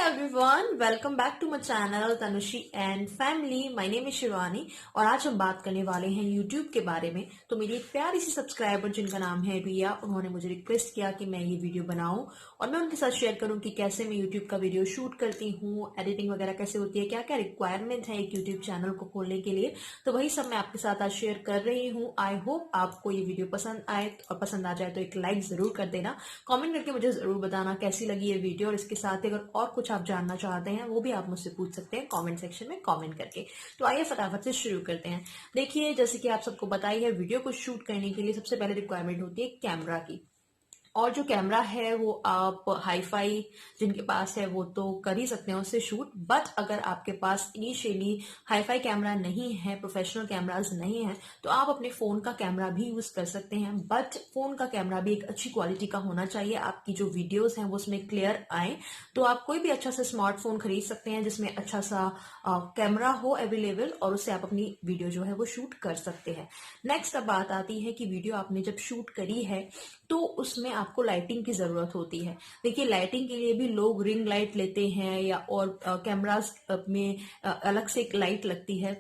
Everyone, welcome back to my channel Tanushi and family. My name is Shivani और आज हम बात करने वाले हैं YouTube के बारे में। तो मेरी एक प्यारी सी सब्सक्राइबर जिनका नाम है रिया, उन्होंने मुझे रिक्वेस्ट किया कि मैं ये वीडियो बनाऊं और मैं उनके साथ शेयर करूं कि कैसे मैं YouTube का वीडियो शूट करती हूँ, एडिटिंग वगैरह कैसे होती है, क्या क्या रिक्वायरमेंट है एक YouTube चैनल को खोलने के लिए। तो वही सब मैं आपके साथ आज शेयर कर रही हूँ। आई होप आपको ये वीडियो पसंद आए और पसंद आ जाए तो एक लाइक जरूर कर देना। कमेंट करके मुझे जरूर बताना कैसी लगी ये वीडियो, और इसके साथ अगर और कुछ आप जानना चाहते हैं वो भी आप मुझसे पूछ सकते हैं कमेंट सेक्शन में कमेंट करके। तो आइए फटाफट से शुरू करते हैं। देखिए, जैसे कि आप सबको पता ही है, वीडियो को शूट करने के लिए सबसे पहले रिक्वायरमेंट होती है कैमरा की। और जो कैमरा है वो आप हाई फाई जिनके पास है वो तो कर ही सकते हैं उससे शूट। बट अगर आपके पास इनिशियली हाई फाई कैमरा नहीं है, प्रोफेशनल कैमराज नहीं है, तो आप अपने फोन का कैमरा भी यूज कर सकते हैं। बट फोन का कैमरा भी एक अच्छी क्वालिटी का होना चाहिए, आपकी जो वीडियोस हैं वो उसमें क्लियर आए। तो आप कोई भी अच्छा सा स्मार्टफोन खरीद सकते हैं जिसमें अच्छा सा कैमरा हो अवेलेबल, और उससे आप अपनी वीडियो जो है वो शूट कर सकते हैं। नेक्स्ट अब बात आती है कि वीडियो आपने जब शूट करी है तो उसमें आपको लाइटिंग की जरूरत होती है। देखिए, लाइटिंग के लिए भी लोग रिंग लाइट लेते हैं या और कैमरास में अलग से एक लाइट लगती है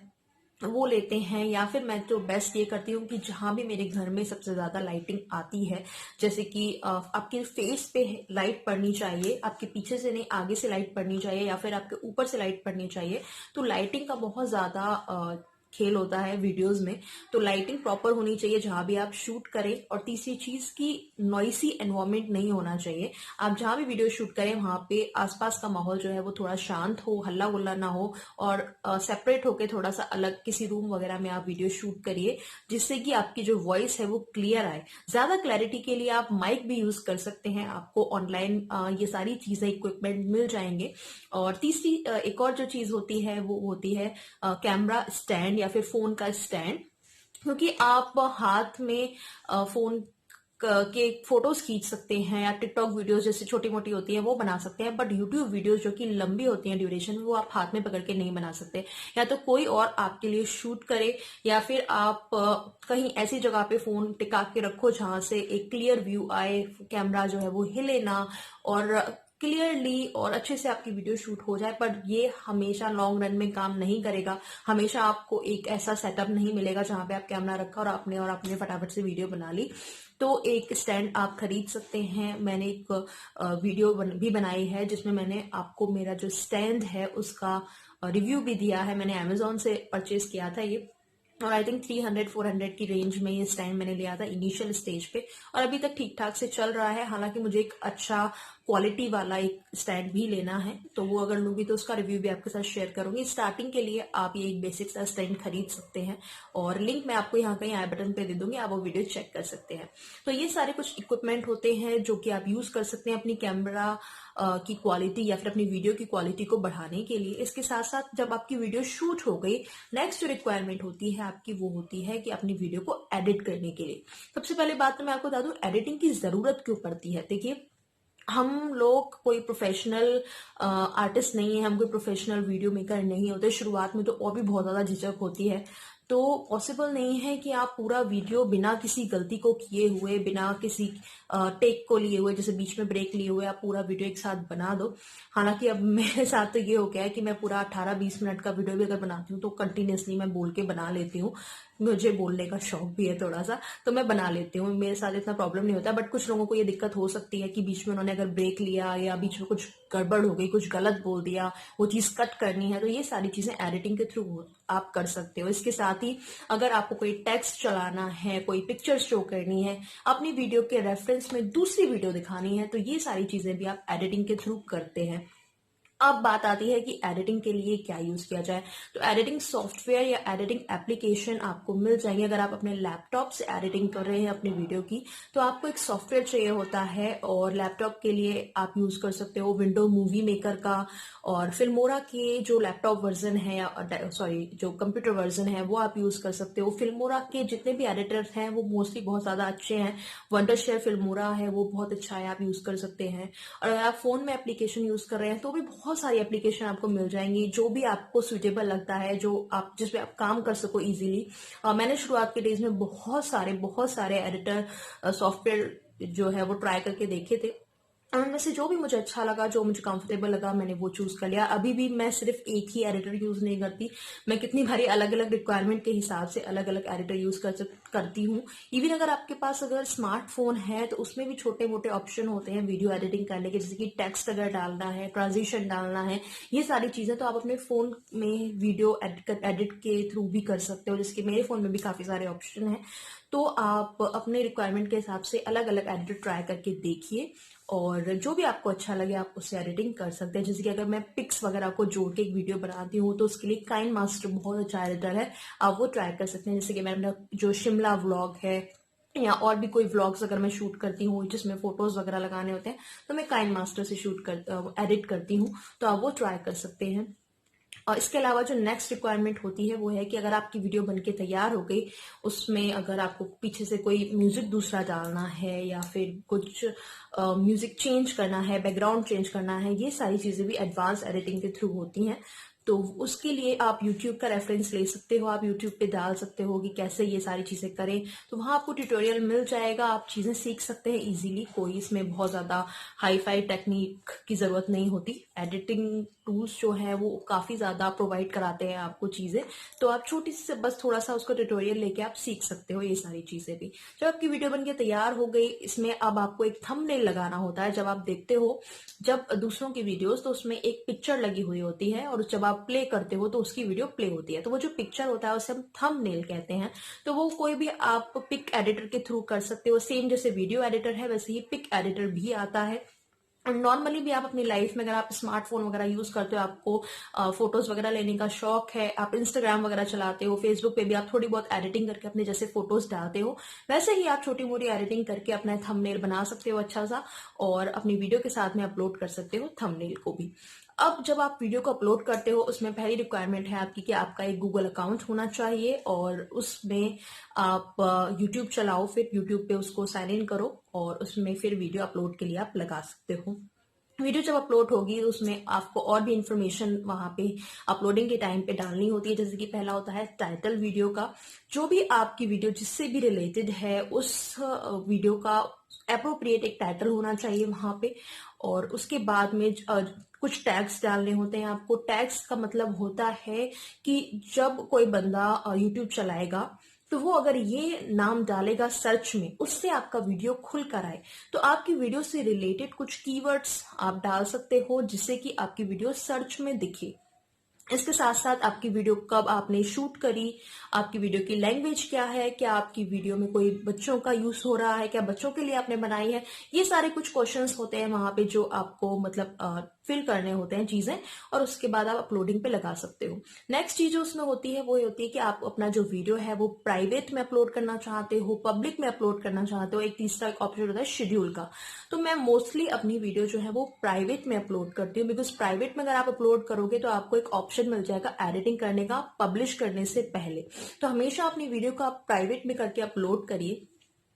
वो लेते हैं, या फिर मैं तो बेस्ट ये करती हूँ कि जहां भी मेरे घर में सबसे ज्यादा लाइटिंग आती है, जैसे कि आपके फेस पे लाइट पड़नी चाहिए, आपके पीछे से नहीं आगे से लाइट पड़नी चाहिए, या फिर आपके ऊपर से लाइट पड़नी चाहिए। तो लाइटिंग का बहुत ज्यादा खेल होता है वीडियोस में। तो लाइटिंग प्रॉपर होनी चाहिए जहां भी आप शूट करें। और तीसरी चीज की नॉइसी एनवायरनमेंट नहीं होना चाहिए। आप जहां भी वीडियो शूट करें वहां पे आसपास का माहौल जो है वो थोड़ा शांत हो, हल्ला गुल्ला ना हो, और सेपरेट होके थोड़ा सा अलग किसी रूम वगैरह में आप वीडियो शूट करिए, जिससे कि आपकी जो वॉइस है वो क्लियर आए। ज्यादा क्लैरिटी के लिए आप माइक भी यूज कर सकते हैं, आपको ऑनलाइन ये सारी चीजें इक्विपमेंट मिल जाएंगे। और तीसरी एक और जो चीज होती है वो होती है कैमरा स्टैंड या फिर फोन का स्टैंड। क्योंकि आप हाथ में फोन के फोटोज खींच सकते हैं, या टिकटॉक वीडियोस जैसे छोटी मोटी होती है वो बना सकते हैं, बट यूट्यूब वीडियोस जो कि लंबी होती हैं ड्यूरेशन, वो आप हाथ में पकड़ के नहीं बना सकते। या तो कोई और आपके लिए शूट करे, या फिर आप कहीं ऐसी जगह पे फोन टिका के रखो जहां से एक क्लियर व्यू आए, कैमरा जो है वो हिले ना, और क्लियरली और अच्छे से आपकी वीडियो शूट हो जाए। पर ये हमेशा लॉन्ग रन में काम नहीं करेगा। हमेशा आपको एक ऐसा सेटअप नहीं मिलेगा जहां पे आप कैमरा रखा और आपने फटाफट से वीडियो बना ली। तो एक स्टैंड आप खरीद सकते हैं। मैंने एक वीडियो भी बनाई है जिसमें मैंने आपको मेरा जो स्टैंड है उसका रिव्यू भी दिया है। मैंने अमेजोन से परचेज किया था ये, और आई थिंक 300-400 की रेंज में ये स्टैंड मैंने लिया था इनिशियल स्टेज पे, और अभी तक ठीक ठाक से चल रहा है। हालांकि मुझे एक अच्छा क्वालिटी वाला एक स्टैंड भी लेना है, तो वो अगर लूंगी तो उसका रिव्यू भी आपके साथ शेयर करूंगी। स्टार्टिंग के लिए आप ये एक बेसिक सा स्टैंड खरीद सकते हैं, और लिंक मैं आपको यहाँ कहीं आई बटन पे दे दूंगी, आप वो वीडियो चेक कर सकते हैं। तो ये सारे कुछ इक्विपमेंट होते हैं जो कि आप यूज कर सकते हैं अपनी कैमरा की क्वालिटी या फिर अपनी वीडियो की क्वालिटी को बढ़ाने के लिए। इसके साथ साथ जब आपकी वीडियो शूट हो गई, नेक्स्ट जो रिक्वायरमेंट होती है आपकी वो होती है कि अपनी वीडियो को एडिट करने के लिए। सबसे पहले बात तो मैं आपको बता दूं, एडिटिंग की जरूरत क्यों पड़ती है। देखिए, हम लोग कोई प्रोफेशनल आर्टिस्ट नहीं है, हम कोई प्रोफेशनल वीडियो मेकर नहीं होते। शुरुआत में तो और भी बहुत ज्यादा झिझक होती है। तो पॉसिबल नहीं है कि आप पूरा वीडियो बिना किसी गलती को किए हुए, बिना किसी टेक को लिए हुए, जैसे बीच में ब्रेक लिए हुए, आप पूरा वीडियो एक साथ बना दो। हालांकि अब मेरे साथ तो ये हो गया है कि मैं पूरा 18-20 मिनट का वीडियो भी अगर बनाती हूँ तो कंटिन्यूसली मैं बोल के बना लेती हूँ। मुझे बोलने का शौक भी है थोड़ा सा, तो मैं बना लेती हूँ, मेरे साथ इतना प्रॉब्लम नहीं होता। बट कुछ लोगों को ये दिक्कत हो सकती है कि बीच में उन्होंने अगर ब्रेक लिया या बीच में कुछ गड़बड़ हो गई, कुछ गलत बोल दिया, वो चीज कट करनी है, तो ये सारी चीजें एडिटिंग के थ्रू आप कर सकते हो। इसके साथ ही अगर आपको कोई टेक्स्ट चलाना है, कोई पिक्चर शो करनी है, अपनी वीडियो के रेफरेंस में दूसरी वीडियो दिखानी है, तो ये सारी चीजें भी आप एडिटिंग के थ्रू करते हैं। अब बात आती है कि एडिटिंग के लिए क्या यूज किया जाए। तो एडिटिंग सॉफ्टवेयर या एडिटिंग एप्लीकेशन आपको मिल जाएंगे। अगर आप अपने लैपटॉप से एडिटिंग कर रहे हैं अपनी वीडियो की, तो आपको एक सॉफ्टवेयर चाहिए होता है, और लैपटॉप के लिए आप यूज कर सकते हो विंडो मूवी मेकर का, और फिल्मोरा के जो लैपटॉप वर्जन है या सॉरी जो कंप्यूटर वर्जन है वो आप यूज कर सकते हो। फिल्मोरा के जितने भी एडिटर्स हैं वो मोस्टली बहुत ज्यादा अच्छे हैं। वंडरशेयर फिल्मोरा है, वो बहुत अच्छा है, आप यूज कर सकते हैं। और अगर आप फोन में एप्लीकेशन यूज कर रहे हैं तो भी बहुत सारी एप्लीकेशन आपको मिल जाएंगी, जो भी आपको सुटेबल लगता है, जो आप जिसपे आप काम कर सको इजीली। मैंने शुरुआत के डेज में बहुत सारे एडिटर सॉफ्टवेयर जो है वो ट्राई करके देखे थे, उनमें से जो भी मुझे अच्छा लगा, जो मुझे कंफर्टेबल लगा, मैंने वो चूज कर लिया। अभी भी मैं सिर्फ एक ही एडिटर यूज नहीं करती, मैं कितनी भारी अलग अलग रिक्वायरमेंट के हिसाब से अलग अलग एडिटर यूज करती हूँ। इवन अगर आपके पास अगर स्मार्टफोन है तो उसमें भी छोटे मोटे ऑप्शन होते हैं वीडियो एडिटिंग करने के, जैसे कि टेक्स्ट अगर डालना है, ट्रांजिशन डालना है, ये सारी चीजें तो आप अपने फोन में वीडियो एडिट के थ्रू भी कर सकते हो, जैसे कि मेरे फोन में भी काफी सारे ऑप्शन है। तो आप अपने रिक्वायरमेंट के हिसाब से अलग अलग एडिटर ट्राई करके देखिए, और जो भी आपको अच्छा लगे आप उससे एडिटिंग कर सकते हैं। जैसे कि अगर मैं पिक्स वगैरह को जोड़ के एक वीडियो बनाती हूँ तो उसके लिए काइन मास्टर बहुत अच्छा एडिटर है, आप वो ट्राई कर सकते हैं। जैसे कि मैंने जो शिमला व्लॉग है या और भी कोई व्लॉग्स अगर मैं शूट करती हूँ जिसमें फोटोज वगैरह लगाने होते हैं तो मैं काइन मास्टर से एडिट करती हूँ, तो आप वो ट्राई कर सकते हैं। और इसके अलावा जो नेक्स्ट रिक्वायरमेंट होती है वो है कि अगर आपकी वीडियो बनके तैयार हो गई, उसमें अगर आपको पीछे से कोई म्यूजिक दूसरा डालना है या फिर कुछ म्यूजिक चेंज करना है, बैकग्राउंड चेंज करना है, ये सारी चीजें भी एडवांस एडिटिंग के थ्रू होती हैं। तो उसके लिए आप YouTube का रेफरेंस ले सकते हो, आप YouTube पे डाल सकते हो कि कैसे ये सारी चीजें करें, तो वहां आपको ट्यूटोरियल मिल जाएगा, आप चीजें सीख सकते हैं इजीली। कोई इसमें बहुत ज्यादा हाई फाई टेक्निक की जरूरत नहीं होती। एडिटिंग टूल्स जो है वो काफी ज्यादा प्रोवाइड कराते हैं आपको चीजें, तो आप छोटी सी बस थोड़ा सा उसको ट्यूटोरियल लेके आप सीख सकते हो ये सारी चीजें भी। जब आपकी वीडियो बनके तैयार हो गई, इसमें अब आपको एक थंबनेल लगाना होता है। जब आप देखते हो जब दूसरों की वीडियोस तो उसमें एक पिक्चर लगी हुई होती है, और जब आप प्ले करते हो तो उसकी वीडियो प्ले होती है, तो वो जो पिक्चर होता है उसे हम थंबनेल कहते हैं। तो वो कोई भी आप पिक एडिटर के थ्रू कर सकते हो, सेम जैसे वीडियो एडिटर है वैसे ही पिक एडिटर भी आता है। और नॉर्मली भी आप अपनी लाइफ में अगर आप स्मार्टफोन वगैरह यूज करते हो, आपको फोटोज वगैरह लेने का शौक है, आप इंस्टाग्राम वगैरह चलाते हो, फेसबुक पे भी आप थोड़ी बहुत एडिटिंग करके अपने जैसे फोटोज डालते हो, वैसे ही आप छोटी मोटी एडिटिंग करके अपना थंबनेल बना सकते हो अच्छा सा, और अपनी वीडियो के साथ में अपलोड कर सकते हो थंबनेल को भी। अब जब आप वीडियो को अपलोड करते हो उसमें पहली रिक्वायरमेंट है आपकी कि आपका एक गूगल अकाउंट होना चाहिए, और उसमें आप यूट्यूब चलाओ, फिर यूट्यूब पे उसको साइन इन करो और उसमें फिर वीडियो अपलोड के लिए आप लगा सकते हो। वीडियो जब अपलोड होगी उसमें आपको और भी इंफॉर्मेशन वहां पे अपलोडिंग के टाइम पे डालनी होती है। जैसे कि पहला होता है टाइटल वीडियो का, जो भी आपकी वीडियो जिससे भी रिलेटेड है उस वीडियो का अप्रोप्रिएट एक टाइटल होना चाहिए वहां पे। और उसके बाद में कुछ टैग्स डालने होते हैं आपको। टैग्स का मतलब होता है कि जब कोई बंदा यूट्यूब चलाएगा तो वो अगर ये नाम डालेगा सर्च में, उससे आपका वीडियो खुल कर आए, तो आपकी वीडियो से रिलेटेड कुछ कीवर्ड्स आप डाल सकते हो जिससे कि आपकी वीडियो सर्च में दिखे। इसके साथ साथ आपकी वीडियो कब आपने शूट करी, आपकी वीडियो की लैंग्वेज क्या है, क्या आपकी वीडियो में कोई बच्चों का यूज हो रहा है, क्या बच्चों के लिए आपने बनाई है, ये सारे कुछ क्वेश्चंस होते हैं वहां पे जो आपको मतलब फिल करने होते हैं चीजें, और उसके बाद आप अपलोडिंग पे लगा सकते हो। नेक्स्ट चीज जो उसमें होती है वो ये होती है कि आप अपना जो वीडियो है वो प्राइवेट में अपलोड करना चाहते हो, पब्लिक में अपलोड करना चाहते हो। एक तीसरा एक ऑप्शन होता है शेड्यूल का, तो मैं मोस्टली अपनी वीडियो जो है वो प्राइवेट में अपलोड करती हूँ, बिकॉज प्राइवेट में अगर आप अपलोड करोगे तो आपको एक ऑप्शन मिल जाएगा एडिटिंग करने का पब्लिश करने से पहले। तो हमेशा अपनी वीडियो को आप प्राइवेट में करके अपलोड करिए,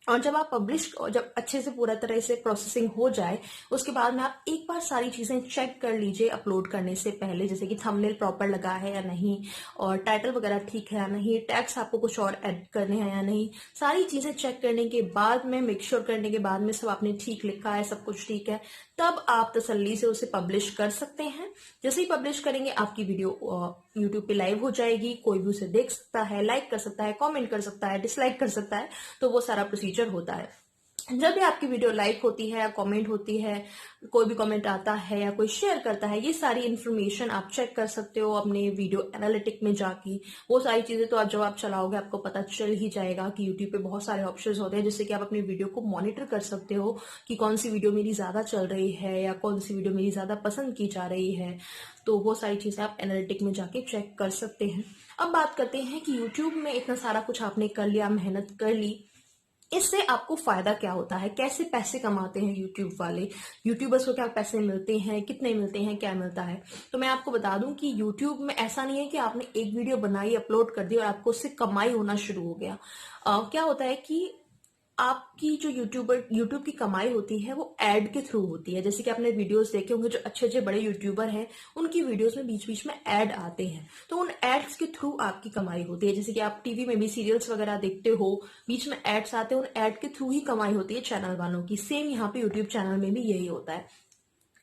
और जब आप पब्लिश, जब अच्छे से पूरा तरह से प्रोसेसिंग हो जाए उसके बाद में आप एक बार सारी चीजें चेक कर लीजिए अपलोड करने से पहले, जैसे कि थंबनेल प्रॉपर लगा है या नहीं, और टाइटल वगैरह ठीक है या नहीं, टैग्स आपको कुछ और ऐड करने हैं या नहीं। सारी चीजें चेक करने के बाद में, मेक श्योर करने के बाद में सब आपने ठीक लिखा है, सब कुछ ठीक है, तब आप तसल्ली से उसे पब्लिश कर सकते हैं। जैसे ही पब्लिश करेंगे आपकी वीडियो यूट्यूब पे लाइव हो जाएगी, कोई भी उसे देख सकता है, लाइक कर सकता है, कमेंट कर सकता है, डिसलाइक कर सकता है, तो वो सारा प्रोसीजर होता है। जब भी आपकी वीडियो लाइक होती है या कमेंट होती है, कोई भी कमेंट आता है या कोई शेयर करता है, ये सारी इन्फॉर्मेशन आप चेक कर सकते हो अपने वीडियो एनालिटिक में जाके। वो सारी चीजें तो जब आप चलाओगे आपको पता चल ही जाएगा कि यूट्यूब पे बहुत सारे ऑप्शंस होते हैं जिससे कि आप अपनी वीडियो को मॉनिटर कर सकते हो कि कौन सी वीडियो मेरी ज्यादा चल रही है या कौन सी वीडियो मेरी ज्यादा पसंद की जा रही है। तो वो सारी चीजें आप एनालिटिक में जाके चेक कर सकते हैं। अब बात करते हैं कि यूट्यूब में इतना सारा कुछ आपने कर लिया, मेहनत कर ली, इससे आपको फायदा क्या होता है, कैसे पैसे कमाते हैं यूट्यूब वाले, यूट्यूबर्स को क्या पैसे मिलते हैं, कितने मिलते हैं, क्या मिलता है। तो मैं आपको बता दूं कि यूट्यूब में ऐसा नहीं है कि आपने एक वीडियो बनाई, अपलोड कर दी और आपको उससे कमाई होना शुरू हो गया। क्या होता है कि आपकी जो यूट्यूब की कमाई होती है वो एड के थ्रू होती है। जैसे कि आपने वीडियोस देखे होंगे, जो अच्छे अच्छे बड़े यूट्यूबर हैं उनकी वीडियोस में बीच बीच में ऐड आते हैं, तो उन एड्स के थ्रू आपकी कमाई होती है। जैसे कि आप टीवी में भी सीरियल्स वगैरह देखते हो, बीच में एड्स आते हैं, उन एड के थ्रू ही कमाई होती है चैनल वालों की। सेम यहाँ पे यूट्यूब चैनल में भी यही होता है।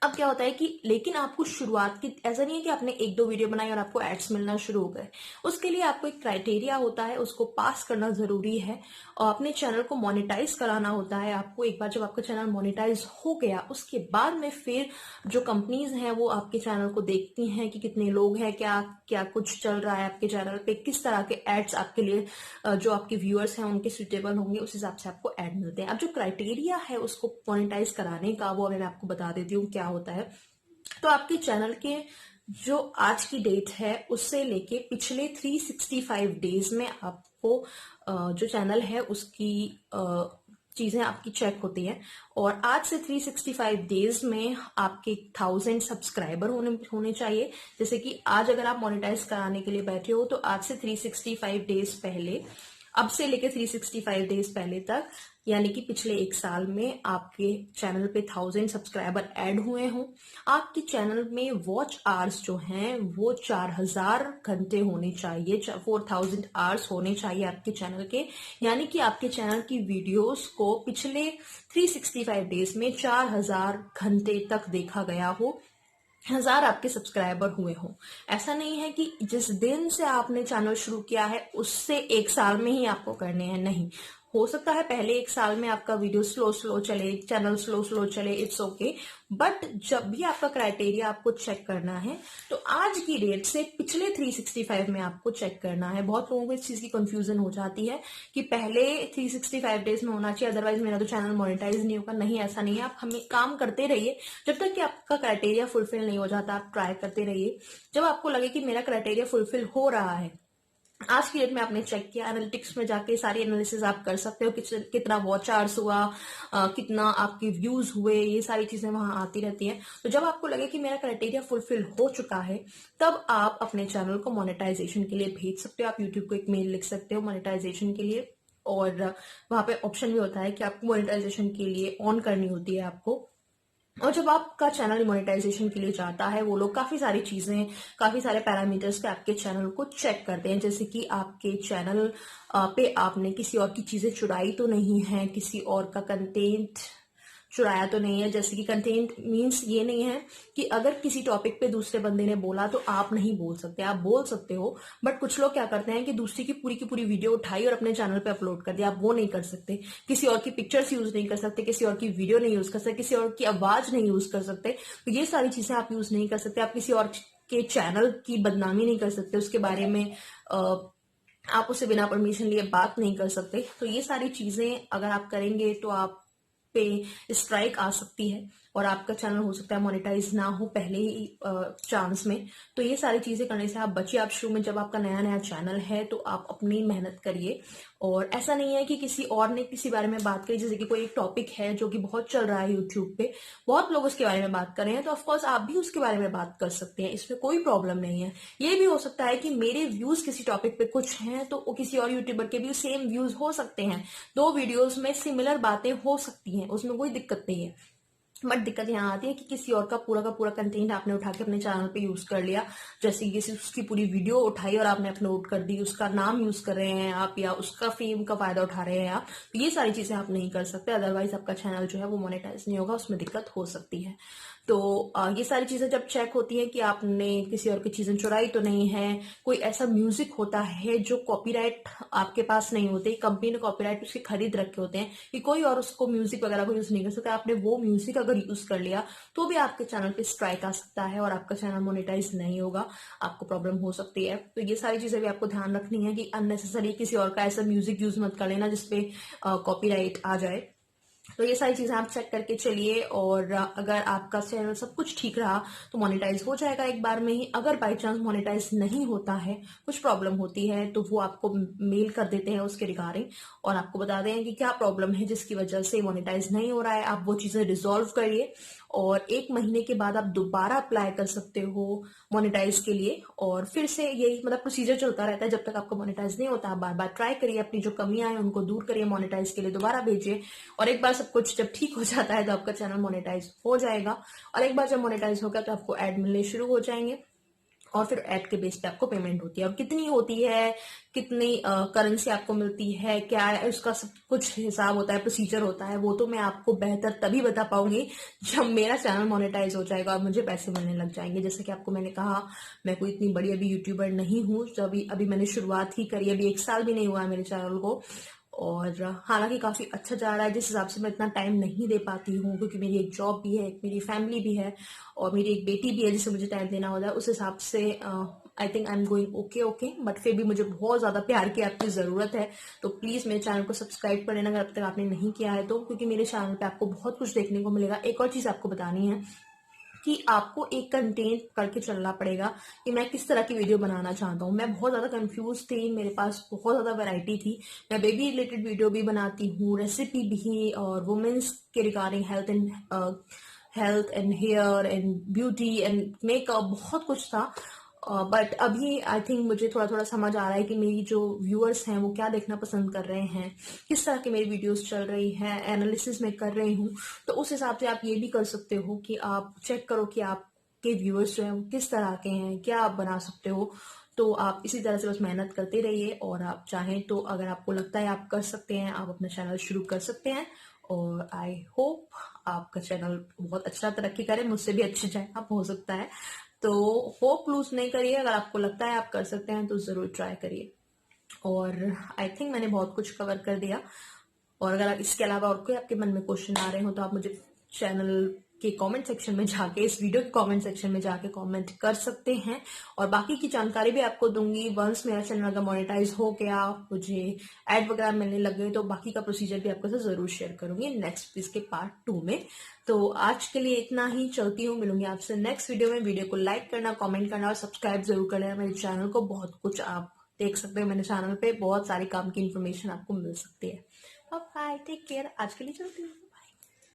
अब क्या होता है कि लेकिन आपको शुरुआत की, ऐसा नहीं है कि आपने एक दो वीडियो बनाई और आपको एड्स मिलना शुरू हो गए। उसके लिए आपको एक क्राइटेरिया होता है, उसको पास करना जरूरी है और अपने चैनल को मोनेटाइज कराना होता है आपको। एक बार जब आपका चैनल मोनेटाइज हो गया, उसके बाद में फिर जो कंपनीज हैं वो आपके चैनल को देखती हैं कि कितने लोग हैं, क्या क्या कुछ चल रहा है आपके चैनल पे, किस तरह के एड्स आपके लिए जो आपके व्यूअर्स हैं उनके सुटेबल होंगे, उस हिसाब से आपको एड मिलते हैं। अब जो क्राइटेरिया है उसको मोनेटाइज कराने का, वो मैं आपको बता देती हूँ क्या होता है। तो आपके चैनल के जो आज की डेट है उससे लेके पिछले 365 डेज में आपको जो चैनल है उसकी चीजें आपकी चेक होती है। और आज से 365 डेज में आपके 1000 सब्सक्राइबर होने चाहिए। जैसे कि आज अगर आप मोनेटाइज कराने के लिए बैठे हो तो आज से 365 डेज पहले, अब से लेके 365 डेज पहले तक, यानी कि पिछले एक साल में आपके चैनल पे 1000 सब्सक्राइबर ऐड हुए हों। आपके चैनल में वॉच आवर्स जो हैं वो 4000 घंटे होने चाहिए, 4000 आवर्स होने चाहिए आपके चैनल के। यानी कि आपके चैनल की वीडियोस को पिछले 365 डेज में 4000 घंटे तक देखा गया हो, 1000 आपके सब्सक्राइबर हुए हों। ऐसा नहीं है कि जिस दिन से आपने चैनल शुरू किया है उससे एक साल में ही आपको करने हैं, नहीं। हो सकता है पहले एक साल में आपका वीडियो स्लो स्लो चले, चैनल स्लो स्लो चले, इट्स ओके। बट जब भी आपका क्राइटेरिया आपको चेक करना है तो आज की डेट से पिछले 365 में आपको चेक करना है। बहुत लोगों को इस चीज की कंफ्यूजन हो जाती है कि पहले 365 डेज में होना चाहिए, अदरवाइज मेरा तो चैनल मोनेटाइज नहीं होगा। नहीं, ऐसा नहीं है। आप हमें काम करते रहिए जब तक कि आपका क्राइटेरिया फुलफिल नहीं हो जाता, आप ट्राई करते रहिए। जब आपको लगे कि मेरा क्राइटेरिया फुलफिल हो रहा है, आज की डेट में आपने चेक किया, एनालिटिक्स में जाके सारी एनालिसिस आप कर सकते हो, कितना वॉच आवर्स हुआ, कितना आपके व्यूज हुए, ये सारी चीजें वहां आती रहती हैं। तो जब आपको लगे कि मेरा क्राइटेरिया फुलफिल हो चुका है, तब आप अपने चैनल को मोनेटाइजेशन के लिए भेज सकते हो। आप यूट्यूब को एक मेल लिख सकते हो मोनेटाइजेशन के लिए, और वहां पे ऑप्शन भी होता है कि आपको मोनेटाइजेशन के लिए ऑन करनी होती है आपको। और जब आपका चैनल मोनेटाइजेशन के लिए जाता है, वो लोग काफी सारी चीजें, काफी सारे पैरामीटर्स पे आपके चैनल को चेक करते हैं। जैसे कि आपके चैनल पे आपने किसी और की चीजें चुराई तो नहीं है, किसी और का कंटेंट चुराया तो नहीं है। जैसे कि कंटेंट मीन्स ये नहीं है कि अगर किसी टॉपिक पे दूसरे बंदे ने बोला तो आप नहीं बोल सकते, आप बोल सकते हो। बट कुछ लोग क्या करते हैं कि दूसरे की पूरी वीडियो उठाई और अपने चैनल पे अपलोड कर दिया, आप वो नहीं कर सकते। किसी और की पिक्चर्स यूज नहीं कर सकते, किसी और की वीडियो नहीं यूज कर सकते, किसी और की आवाज नहीं यूज कर सकते। तो ये सारी चीजें आप यूज नहीं कर सकते। आप किसी और के चैनल की बदनामी नहीं कर सकते, उसके बारे में आप उसे बिना परमिशन लिए बात नहीं कर सकते। तो ये सारी चीजें अगर आप करेंगे तो आप पे स्ट्राइक आ सकती है और आपका चैनल हो सकता है मोनेटाइज ना हो पहले ही चांस में। तो ये सारी चीजें करने से आप बचिए। आप शुरू में जब आपका नया नया चैनल है तो आप अपनी मेहनत करिए। और ऐसा नहीं है कि किसी और ने किसी बारे में बात करी, जैसे कि कोई एक टॉपिक है जो कि बहुत चल रहा है यूट्यूब पे, बहुत लोग उसके बारे में बात कर रहे हैं, तो ऑफकोर्स आप भी उसके बारे में बात कर सकते हैं, इसमें कोई प्रॉब्लम नहीं है। ये भी हो सकता है कि मेरे व्यूज किसी टॉपिक पे कुछ हैं तो किसी और यूट्यूबर के भी सेम व्यूज हो सकते हैं, दो वीडियोज में सिमिलर बातें हो सकती हैं, उसमें कोई दिक्कत नहीं है। बट दिक्कत यहाँ आती है कि किसी और का पूरा कंटेंट आपने उठा के अपने चैनल पे यूज कर लिया। जैसे कि उसकी पूरी वीडियो उठाई और आपने अपलोड कर दी, उसका नाम यूज कर रहे हैं आप, या उसका फेम का फायदा उठा रहे हैं आप, तो ये सारी चीजें आप नहीं कर सकते। अदरवाइज आपका चैनल जो है वो मोनेटाइज नहीं होगा, उसमें दिक्कत हो सकती है। तो ये सारी चीजें जब चेक होती है कि आपने किसी और की चीजें चुराई तो नहीं है। कोई ऐसा म्यूजिक होता है जो कॉपीराइट आपके पास नहीं होते, कंपनी ने कॉपीराइट उसके खरीद रखे होते हैं कि कोई और उसको म्यूजिक वगैरह को यूज नहीं कर सकता, आपने वो म्यूजिक अगर यूज कर लिया तो भी आपके चैनल पे स्ट्राइक आ सकता है और आपका चैनल मोनेटाइज नहीं होगा, आपको प्रॉब्लम हो सकती है। तो ये सारी चीजें भी आपको ध्यान रखनी है कि अननेसेसरी किसी और का ऐसा म्यूजिक यूज मत कर लेना जिसपे कॉपीराइट आ जाए। तो ये सारी चीजें आप चेक करके चलिए, और अगर आपका चैनल सब कुछ ठीक रहा तो मोनेटाइज हो जाएगा एक बार में ही। अगर बाई चांस मोनेटाइज नहीं होता है, कुछ प्रॉब्लम होती है, तो वो आपको मेल कर देते हैं उसके रिगार्डिंग, और आपको बता दें कि क्या प्रॉब्लम है जिसकी वजह से मोनेटाइज नहीं हो रहा है। आप वो चीजें रिजॉल्व करिए, और 1 महीने के बाद आप दोबारा अप्लाई कर सकते हो मोनेटाइज के लिए। और फिर से यही मतलब प्रोसीजर चलता रहता है जब तक आपका मोनेटाइज नहीं होता। आप बार बार ट्राई करिए, अपनी जो कमियां हैं उनको दूर करिए, मोनेटाइज के लिए दोबारा भेजिए, और एक बार सब कुछ जब ठीक हो जाता है तो आपका चैनल मोनेटाइज हो जाएगा। और एक बार जब मोनेटाइज होगा तो आपको ऐड मिलने शुरू हो जाएंगे, और फिर ऐड के बेस पे आपको पेमेंट होती है। और कितनी होती है, कितनी करेंसी आपको मिलती है, क्या है उसका सब कुछ हिसाब होता है, प्रोसीजर होता है, वो तो मैं आपको बेहतर तभी बता पाऊंगी जब मेरा चैनल मोनेटाइज हो जाएगा और मुझे पैसे मिलने लग जाएंगे। जैसे कि आपको मैंने कहा, मैं कोई इतनी बड़ी अभी यूट्यूबर नहीं हूँ, जब अभी मैंने शुरुआत ही करी, अभी 1 साल भी नहीं हुआ है मेरे चैनल को। और हालांकि काफी अच्छा जा रहा है, जिस हिसाब से मैं इतना टाइम नहीं दे पाती हूँ, क्योंकि मेरी एक जॉब भी है, एक मेरी फैमिली भी है, और मेरी एक बेटी भी है जिसे मुझे टाइम देना होता है। उस हिसाब से I think I am going okay okay, but फिर भी मुझे बहुत ज्यादा प्यार की आपकी जरूरत है। तो प्लीज मेरे चैनल को सब्सक्राइब कर लेना अगर अब तक आपने नहीं किया है तो, क्योंकि मेरे चैनल पे आपको बहुत कुछ देखने को मिलेगा। एक और चीज आपको बतानी है कि आपको एक कंटेंट करके चलना पड़ेगा कि मैं किस तरह की वीडियो बनाना चाहता हूँ। मैं बहुत ज्यादा कंफ्यूज थी, मेरे पास बहुत ज्यादा वैरायटी थी। मैं बेबी रिलेटेड वीडियो भी बनाती हूँ, रेसिपी भी, और वुमेन्स के regarding health and hair and beauty and makeup, बहुत कुछ था। बट अभी आई थिंक मुझे थोड़ा थोड़ा समझ आ रहा है कि मेरी जो व्यूअर्स हैं वो क्या देखना पसंद कर रहे हैं, किस तरह की मेरी वीडियोस चल रही हैं, एनालिसिस मैं कर रही हूँ। तो उस हिसाब से आप ये भी कर सकते हो कि आप चेक करो कि आपके व्यूअर्स जो हैं वो किस तरह के हैं, क्या आप बना सकते हो। तो आप इसी तरह से बस मेहनत करते रहिए, और आप चाहें तो अगर आपको लगता है आप कर सकते हैं, आप अपना चैनल शुरू कर सकते हैं। और आई होप आपका चैनल बहुत अच्छा तरक्की करे, मुझसे भी अच्छी जाए आप, हो सकता है। तो होप लूज नहीं करिए, अगर आपको लगता है आप कर सकते हैं तो जरूर ट्राई करिए। और आई थिंक मैंने बहुत कुछ कवर कर दिया। और अगर इसके अलावा और कोई आपके मन में क्वेश्चन आ रहे हो तो आप मुझे चैनल के कमेंट सेक्शन में जाके, इस वीडियो के कमेंट सेक्शन में जाके कमेंट कर सकते हैं। और बाकी की जानकारी भी आपको दूंगी। वंस मेरा चैनल अगर मोनेटाइज हो गया, मुझे ऐड वगैरह मिलने लग गए, तो बाकी का प्रोसीजर भी आपके साथ जरूर शेयर करूंगी नेक्स्ट इसके पार्ट 2 में। तो आज के लिए इतना ही, चलती हूँ, मिलूंगी आपसे नेक्स्ट वीडियो में। वीडियो को लाइक करना, कमेंट करना और सब्सक्राइब जरूर कर लेना मेरे चैनल को। बहुत कुछ आप देख सकते हो मेरे चैनल पे, बहुत सारी काम की इन्फॉर्मेशन आपको मिल सकती है। बाय, टेक केयर, आज के लिए चलती हूँ।